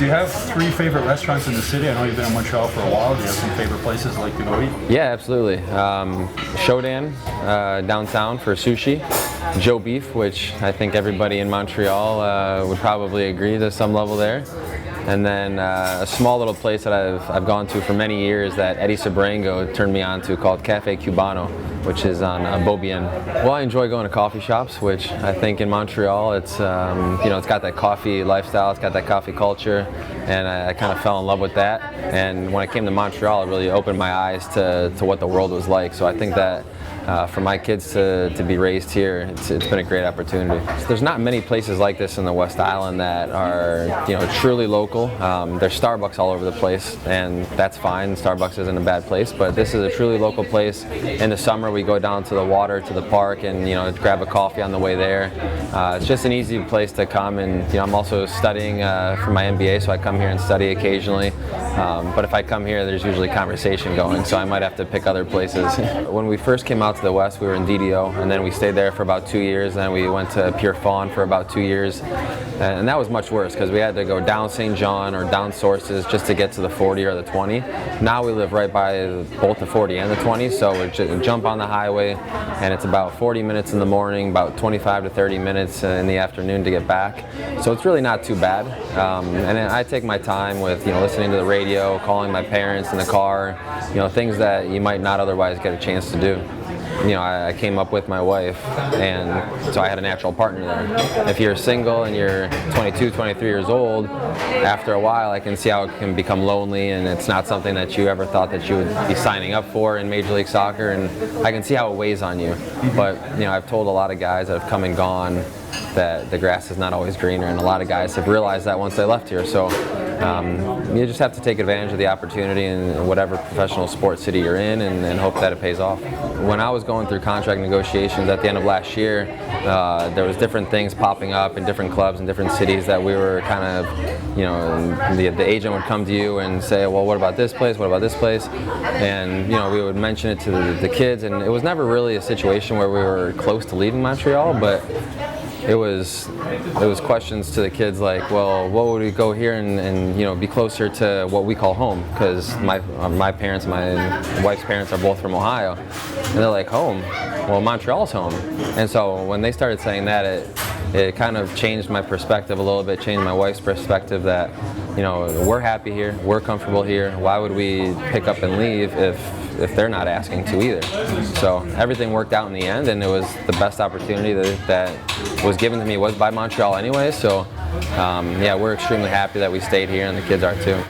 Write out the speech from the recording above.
Do you have 3 favorite restaurants in the city? I know you've been in Montreal for a while. Do you have some favorite places like to go eat? Yeah, absolutely. Shodan downtown for sushi. Joe Beef, which I think everybody in Montreal would probably agree to some level there. And then a small little place that I've gone to for many years that Eddie Sabrango turned me on to called Cafe Cubano, which is on Beaubien. Well, I enjoy going to coffee shops, which I think in Montreal it's it's got that coffee lifestyle, it's got that coffee culture, and I kind of fell in love with that. And when I came to Montreal, it really opened my eyes to what the world was like. So I think that for my kids to be raised here, it's been a great opportunity. So there's not many places like this in the West Island that are truly local. There's Starbucks all over the place, and that's fine. Starbucks isn't a bad place, but this is a truly local place. In the summer, we go down to the water, to the park, and grab a coffee on the way there. It's just an easy place to come, and I'm also studying for my MBA, so I come here and study occasionally. But if I come here, there's usually conversation going, so I might have to pick other places. When we first came out to the West, we were in DDO, and then we stayed there for about 2 years. Then we went to Pure Fawn for about 2 years, and that was much worse because we had to go down St. John or down Sources just to get to the 40 or the 20. Now we live right by both the 40 and the 20, so we just jump on the highway, and it's about 40 minutes in the morning, about 25 to 30 minutes in the afternoon to get back. So it's really not too bad, and I take my time with listening to the radio, calling my parents in the car, things that you might not otherwise get a chance to do. I came up with my wife, and so I had a natural partner there. If you're single and you're 22, 23 years old, after a while I can see how it can become lonely, and it's not something that you ever thought that you would be signing up for in Major League Soccer, and I can see how it weighs on you. But I've told a lot of guys that have come and gone that the grass is not always greener, and a lot of guys have realized that once they left here. So you just have to take advantage of the opportunity in whatever professional sports city you're in, and hope that it pays off. When I was going through contract negotiations at the end of last year, there was different things popping up in different clubs in different cities that we were kind of, the agent would come to you and say, well, what about this place, what about this place? And we would mention it to the kids, and it was never really a situation where we were close to leaving Montreal, but it was questions to the kids like, well, what would we go here and be closer to what we call home? Because my parents, my wife's parents are both from Ohio, and they're like, home? Well, Montreal's home. And so when they started saying that, it kind of changed my perspective a little bit, changed my wife's perspective that, we're happy here, we're comfortable here. Why would we pick up and leave if they're not asking to either? So everything worked out in the end, and it was the best opportunity that was given to me was by Montreal anyway. So yeah, we're extremely happy that we stayed here, and the kids are too.